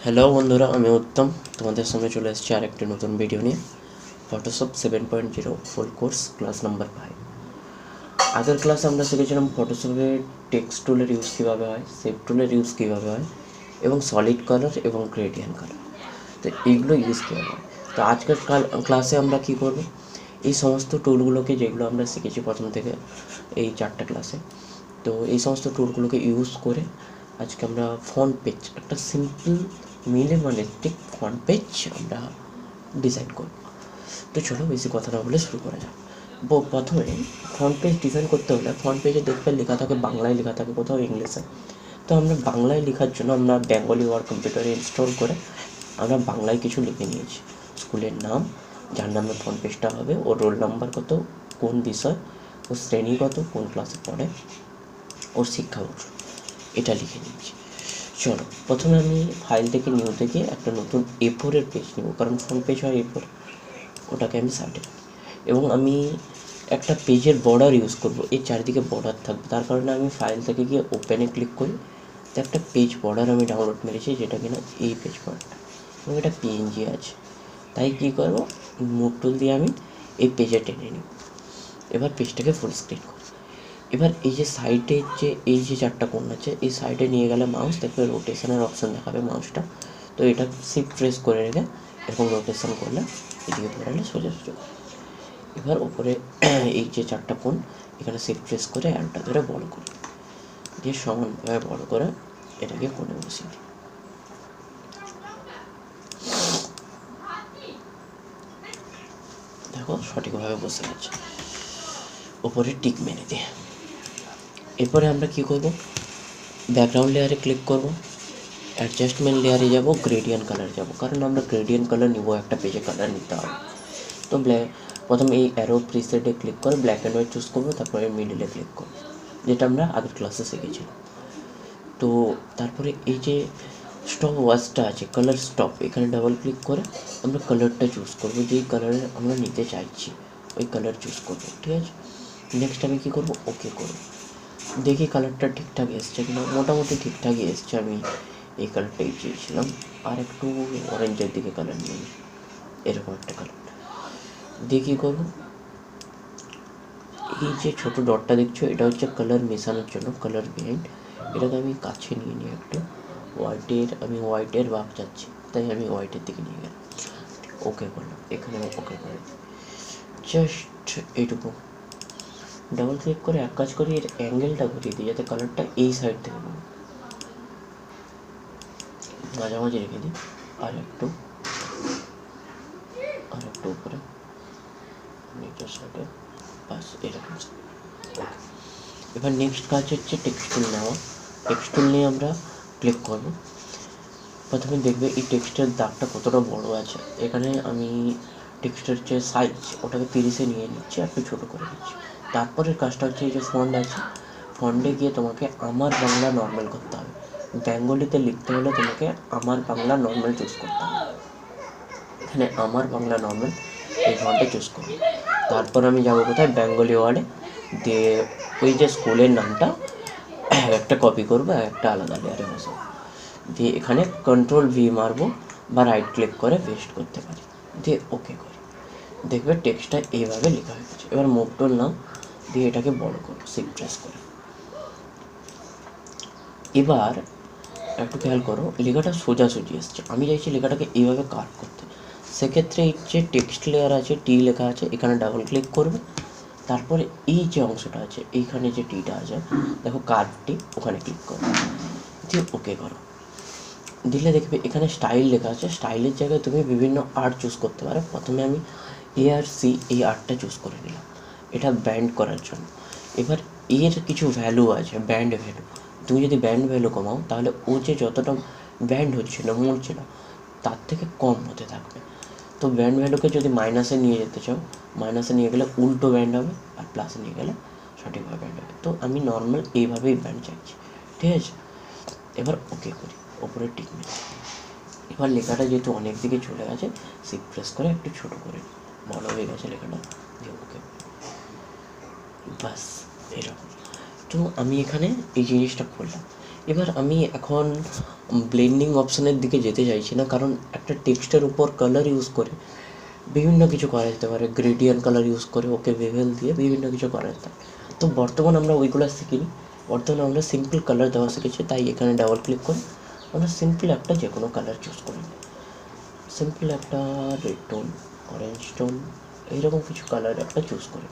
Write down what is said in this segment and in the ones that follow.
Hello বন্ধুরা, আমি উত্তম তোমাদের সামনে চলে এসেছি আর একটি নতুন ভিডিও নিয়ে। Photoshop 7.0 full course class number 5। আগের ক্লাসে আমরা শিখেছিলাম ফটোশপে টেক্সট টুলের ইউজ কীভাবে হয়, শেপ টুলের ইউজ কীভাবে হয় এবং সলিড কালার এবং গ্রেডিয়েন্ট কালার, তো এইগুলো ইউজ কীভাবে হয়। তো আজকের ক্লাসে আমরা কী করব, এই সমস্ত টুলগুলোকে যেগুলো আমরা শিখেছি প্রথম থেকে এই 4টা ক্লাসে, তো এই সমস্ত টুলগুলোকে ইউজ করে আজকে আমরা ফন্ট পেজ, একটা সিম্পল মিনিমালিস্টিক ফন্ট পেজ আমরা ডিজাইন করব। তো চলো বেশি কথা না বলে শুরু করা যাক। প্রথমে ফন্ট পেজ ডিজাইন করতে হলে ফন্ট পেজে দেখবে লেখা থাকে বাংলায়, লেখা থাকে কোথাও ইংলিশে। তো আমরা বাংলায় লেখার জন্য আমরা বেঙ্গলি ওয়ার্ড কম্পিউটারে ইনস্টল করে আমরা বাংলায় কিছু লিখে নিয়েছি। স্কুলের নাম, যার নামে ফন্ট পেজটা হবে, ওর রোল নাম্বার কত, কোন বিষয়, ওর শ্রেণী কত, কোন ক্লাসে পড়ে, ওর শিক্ষাবর্ষ, এটা লিখে নিচ্ছি। চলো প্রথমে আমি ফাইল থেকে নিউ থেকে একটা নতুন A4 পেজ নেব, কারণ ফ্রন্ট পেজ হয় A4, ওটাকে আমি সাইডে রাখি। এবং আমি একটা পেজের বর্ডার ইউজ করব, এর চারিদিকে বর্ডার থাকবে, তার কারণে আমি ফাইল থেকে গিয়ে ওপেনে ক্লিক করি। তো একটা পেজ বর্ডার আমি ডাউনলোড মেরেছি, যেটা কিনা এই পেজ বর্ডারটা, এবং এটা PNG আছে। তাই কী করবো, মুভ টুল দিয়ে আমি এই পেজে টেনে নিই। এবার পেজটাকে ফুল স্ক্রিন করি। এবার এই যে সাইডে এই যে 4টা কোণ আছে, এই সাইডে নিয়ে গেলে মাউস দেখবে রোটেশনের অপশান দেখাবে মাউসটা। তো এটা শিফট প্রেস করে রেখে এরকম রোটেশন করলে এদিকে ঘোরালে সোজা সোজা। এবার ওপরে এই যে 4টা কোণ, এখানে শিফট প্রেস করে অ্যারোটা ধরে বড় করে দিয়ে সমানভাবে বড় করে এটাকে কোণে বসিয়ে দিই। দেখো সঠিকভাবে বসে গেছে। ওপরে টিক মেরে দিয়ে এরপরে আমরা কী করব, ব্যাকগ্রাউন্ড লেয়ারে ক্লিক করব, অ্যাডজাস্টমেন্ট লেয়ারে যাব, গ্রেডিয়েন্ট কালার যাব, কারণ আমরা গ্রেডিয়েন্ট কালার নিব, একটা পেজে কালার নিতে হবে। তো প্রথমে এই অ্যারো প্রিসেটে ক্লিক করে ব্ল্যাক অ্যান্ড হোয়াইট চুজ করবো, তারপরে মিডিলে ক্লিক করবো, যেটা আমরা আগের ক্লাসে শিখেছিলাম। তো তারপরে এই যে স্টপ ওয়াচটা আছে, কালার স্টপ, এখানে ডাবল ক্লিক করে আমরা কালারটা চুজ করবো, যেই কালারে আমরা নিতে চাইছি ওই কালার চুজ করবো, ঠিক আছে। নেক্সট আমি কী করবো, ওকে করবো, দেখি কালারটা ঠিকঠাক এসছে কিনা। মোটামুটি ঠিকঠাকই এসছে, আমি এই কালারটাই চেয়েছিলাম, আর একটু অরেঞ্জের দিকে কালার নিয়ে এরকম একটা কালার দিয়ে কী করবো, এই যে ছোটো ডটটা দেখছো, এটা হচ্ছে কালার মেশানোর জন্য, কালার বিহাইন্ড। এটাকে আমি কাছে নিয়ে নিই একটু, হোয়াইটের ভাব চাচ্ছি, তাই আমি হোয়াইটের দিকে নিয়ে গেলাম, ওকে করলাম, এখানে ওকে করে জাস্ট এইটুকু ডাবল ক্লিক করে এক কাজ করি, এর অ্যাঙ্গেলটা ঘুরিয়ে দিই যাতে কালারটা এই সাইড থেকে মাঝামাঝি রেখে দিই, আর একটু উপরে নিচের সাইডে, বাস এরকম। ওকে, এবার নেক্সট কাজ হচ্ছে টেক্সট টুল নেওয়া। টেক্সট টুল নিয়ে আমরা ক্লিক করব। প্রথমে দেখবে এই টেক্সটের দাগটা কতটা বড় আছে। এখানে আমি টেক্সটের যে সাইজ, ওটাকে 30-এ নিয়ে নিচ্ছি, একটু ছোটো করে নিচ্ছি। তারপরের কাজটা হচ্ছে এই যে ফন্ট আছে, ফন্টে গিয়ে তোমাকে আমার বাংলা নর্মাল করতে হবে। বেঙ্গলিতে লিখতে হলে তোমাকে আমার বাংলা নর্মাল চুজ করতে হবে। এখানে আমার বাংলা নর্মাল এই ফন্টে চুজ করবো। তারপর আমি যাবো কোথায়, বেঙ্গলি ওয়ার্ডে, দিয়ে ওই যে স্কুলের নামটা একটা কপি করবো, একটা আলাদা লেয়ারে বসাবো, দিয়ে এখানে Ctrl+V মারবো বা রাইট ক্লিক করে পেস্ট করতে পারি, দিয়ে ওকে করি। দেখবে টেক্সটটা এইভাবে লেখা হয়ে গেছে। এবার মুভ টুল নাও, দিয়ে এটাকে বড় করো শিফট প্রেস করে। এবার একটু খেয়াল করো, লেখাটা সোজাসুজি এসছে, আমি চাইছি লেখাটাকে এইভাবে কাট করতে। সেক্ষেত্রে এই যে টেক্সট লেয়ার আছে, টি লেখা আছে, এখানে ডাবল ক্লিক করবে, তারপরে এই যে অংশটা আছে, এইখানে যে টিটা আছে, দেখো কার্ভটি, ওখানে ক্লিক করো, দিয়ে ওকে করো। দিলে দেখবে এখানে স্টাইল লেখা আছে, স্টাইলের জায়গায় তুমি বিভিন্ন আর্ট চুজ করতে পারো। প্রথমে আমি ARC এই আর্টটা চুজ করে নিলাম, এটা ব্যান্ড করার জন্য। এবার এর কিছু ভ্যালু আছে, ব্যান্ড ভ্যালু। তুমি যদি ব্যান্ড ভ্যালু কমাও, তাহলে ও যে যতটা ব্যান্ড হচ্ছিল, মরছিল, তার থেকে কম হতে থাকবে। তো ব্যান্ড ভ্যালুকে যদি মাইনাসে নিয়ে যেতে চাও, মাইনাসে নিয়ে গেলে উল্টো ব্যান্ড হবে, আর প্লাসে নিয়ে গেলে সঠিকভাবে ব্যান্ড হবে। তো আমি নর্মাল এইভাবেই ব্যান্ড চাইছি, ঠিক আছে। এবার ওকে করি, ওপরে টিক মেরে। এবার লেখাটা যেহেতু অনেক দিকে চলে গেছে, শিফট প্রেস করে একটু ছোটো করে, বড় হয়ে গেছে লেখাটা, দিয়ে ওকে, বাস এরকম। তো আমি এখানে এই জিনিসটা করলাম। এবার আমি এখন ব্লেন্ডিং অপশানের দিকে যেতে চাইছি না, কারণ একটা টেক্সটের উপর কালার ইউজ করে বিভিন্ন কিছু করা যেতে পারে, গ্রেডিয়েন্ট কালার ইউজ করে ওকে বেভেল দিয়ে বিভিন্ন কিছু করা যেতে পারে। তো বর্তমান আমরা ওইগুলো শিখিনি, বর্তমানে আমরা সিম্পল কালার দেওয়া শিখেছি। তাই এখানে ডাবল ক্লিক করে আমরা সিম্পল একটা যে কোনো কালার চুজ করে নিই। সিম্পল একটা রেড টোন, অরেঞ্জ টোন, এইরকম কিছু কালার একটা চুজ করে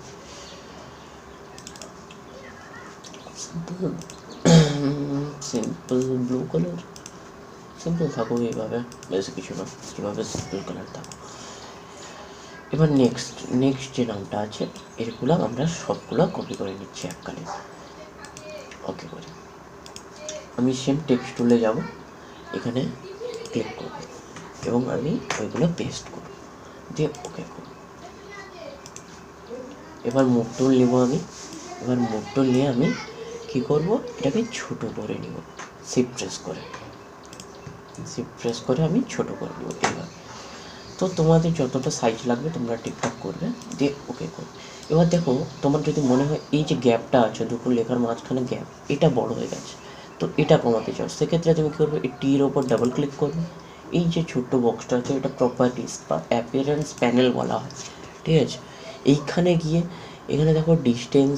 সিম্পল ব্লু কালার, সিম্পল থাকো এইভাবে, বেশি কিছু না, এইভাবে সিম্পল কালার থাকো। এবার নেক্সট যে নামটা আছে এগুলো আমরা সবগুলো কপি করে নিচ্ছি এককালে। ওকে করে আমি সেম টেক্সট টুলে যাব, এখানে ক্লিক করব এবং আমি ওইগুলো পেস্ট করব, দিয়ে ওকে করব। এবার মুভ টুল নেব আমি, এবার মুভ টুল নিয়ে আমি কী করব, এটাকে ছোট করে নিব, শিফট প্রেস করে আমি ছোট করে নেব এবার। তো তোমাদের যতটা সাইজ লাগবে তোমরা ঠিকঠাক করবে, দিয়ে ওকে করবে। এবার দেখো, তোমার যদি মনে হয় এই যে গ্যাপটা আছে দুটো লেখার মাঝখানে গ্যাপ, এটা বড় হয়ে গেছে, তো এটা কমাতে চাও, সেক্ষেত্রে তুমি কী করবে, এই টির ওপর ডাবল ক্লিক করবে। এই যে ছোট্ট বক্সটা আছে এটা প্রপার্টিস বা অ্যাপিয়ারেন্স প্যানেল বলা হয়, ঠিক আছে। এইখানে গিয়ে এখানে দেখো ডিস্টেন্স,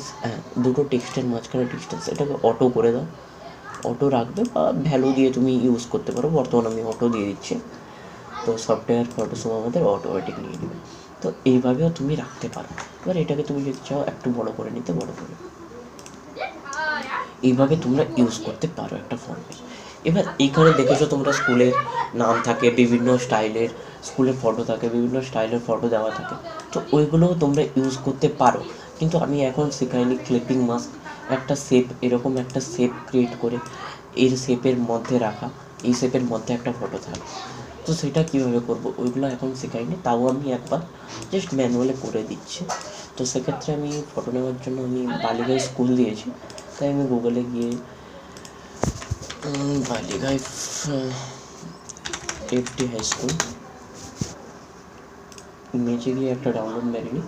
দুটো টেক্সটের মাঝখানে ডিস্টেন্স, এটাকে অটো করে দাও। অটো রাখবে বা ভ্যালু দিয়ে তুমি ইউজ করতে পারো, বর্তমানে আমি অটো দিয়ে দিচ্ছি। তো সফটওয়্যার ফটোশপ আমাদের অটোমেটিক নিয়ে নেবে। তো এইভাবেও তুমি রাখতে পারো। এবার এটাকে তুমি যদি চাও একটু বড় করে নিতে, বড় করে এইভাবে তোমরা ইউজ করতে পারো একটা ফন্ট পেজ। এবার এইখানে দেখেছো তোমরা স্কুলের নাম থাকে, বিভিন্ন স্টাইলের স্কুলের ফটো থাকে, বিভিন্ন স্টাইলের ফটো দেওয়া থাকে, তো ওইগুলোও তোমরা ইউজ করতে পারো। কিন্তু আমি এখন শেখাইনি ক্লিপিং মাস্ক, একটা শেপ, এরকম একটা শেপ ক্রিয়েট করে এর শেপের মধ্যে রাখা, এই শেপের মধ্যে একটা ফটো থাকে, তো সেটা কীভাবে করব ওইগুলো এখন শেখাইনি, তাও আমি একবার জাস্ট ম্যানুয়ালে করে দিচ্ছি। তো সেক্ষেত্রে আমি ফটো নেওয়ার জন্য আমি বালিগাঁও স্কুল দিয়েছি, তাই আমি গুগলে গিয়ে বালিগাঁও FD হাই স্কুল ইমেজে গিয়ে একটা ডাউনলোড মেরে নিই।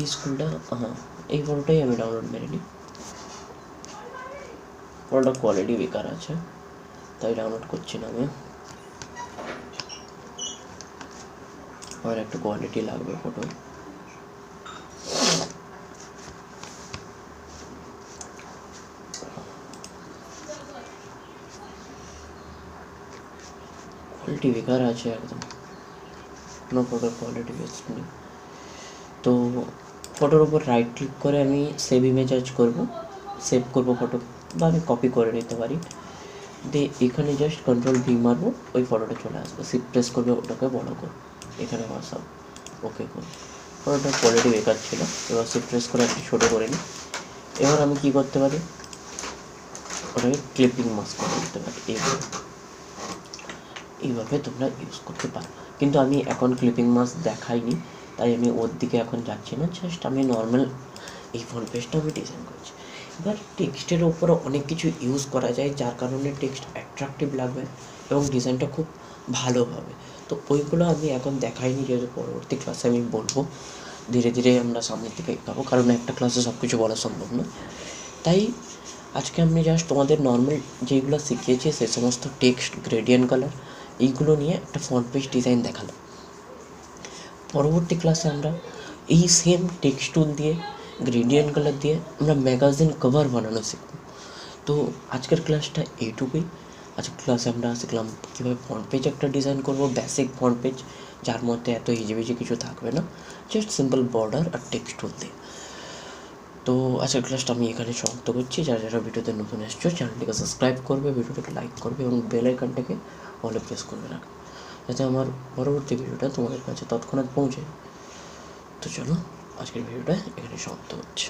এই স্কুলটা, এই ফটোটাই আমি ডাউনলোড মেরে নিই। ফটোটা কোয়ালিটি বেকার আছে তাই ডাউনলোড করছি না আমি, আর একটু কোয়ালিটি লাগবে ফটো। কোয়ালিটি বেকার আছে একদম, কোনো ফটোর কোয়ালিটি বেস্ট নেই। তো ফটোর উপর রাইট ক্লিক করে আমি সেভ ইমেজ আজ করবো, সেভ করবো ফটো, বা আমি কপি করে নিতে পারি। দিয়ে এখানে জাস্ট কন্ট্রোল ভি মারবো, ওই ফটোটা চলে আসবে, শিফট প্রেস করবে, ওটাকে বড় করবো, এখানে বসাও, ওকে করবো। ফটোটার কোয়ালিটি বেকার ছিল, এবার শিফট প্রেস করে একটু ছোটো করে নিই। এবার আমি কী করতে পারি, ওটাকে ক্লিপিং মাস্ক করে দিতে পারি। এইভাবে তোমরা ইউজ করতে পারো, কিন্তু আমি এখন ক্লিপিং মাস্ক দেখাইনি, তাই আমি ওর দিকে এখন যাচ্ছি না, জাস্ট আমি নর্মাল এই ফ্রন্ট পেজটা আমি ডিজাইন করছি। এবার টেক্সটের ওপরও অনেক কিছু ইউজ করা যায়, যার কারণে টেক্সট অ্যাট্রাকটিভ লাগবে এবং ডিজাইনটা খুব ভালো হবে। তো ওইগুলো আমি এখন দেখাইনি, যেহেতু পরবর্তী ক্লাসে আমি বলবো, ধীরে ধীরে আমরা সামনের দিকে এগোবো, কারণ একটা ক্লাসে সব কিছু বলা সম্ভব না। তাই আজকে আমি জাস্ট তোমাদের নর্মাল যেগুলো শিখিয়েছি সে সমস্ত টেক্সট, গ্রেডিয়েন্ট কালার, এইগুলো নিয়ে একটা ফ্রন্ট পেজ ডিজাইন দেখালাম। পরবর্তী ক্লাসে আমরা এই সেম টেক্সট টুল দিয়ে, গ্রেডিয়েন্ট কালার দিয়ে আমরা ম্যাগাজিন কভার বানানো শিখব। তো আজকের ক্লাসটা এইটুকুই। আজকের ক্লাসে আমরা শিখলাম কীভাবে ফ্রন্ট পেজ একটা ডিজাইন করব, বেসিক ফ্রন্ট পেজ, যার মধ্যে এত হিজিবিজি কিছু থাকবে না, জাস্ট সিম্পল বর্ডার আর টেক্সট টুল দিয়ে। তো আজকের ক্লাসটা আমি এখানে সমাপ্ত করছি। যারা যারা ভিডিওতে নতুন এসছো চ্যানেলটিকে সাবস্ক্রাইব করবে, ভিডিওটাকে লাইক করবে এবং বেল আইকনটাকে অলে প্রেস করবে রাখবে, যাতে আমার পরবর্তী ভিডিওটা তোমাদের কাছে তৎক্ষণাৎ পৌঁছে। তো চলো আজকের ভিডিওটা এখানে সমাপ্ত হচ্ছে।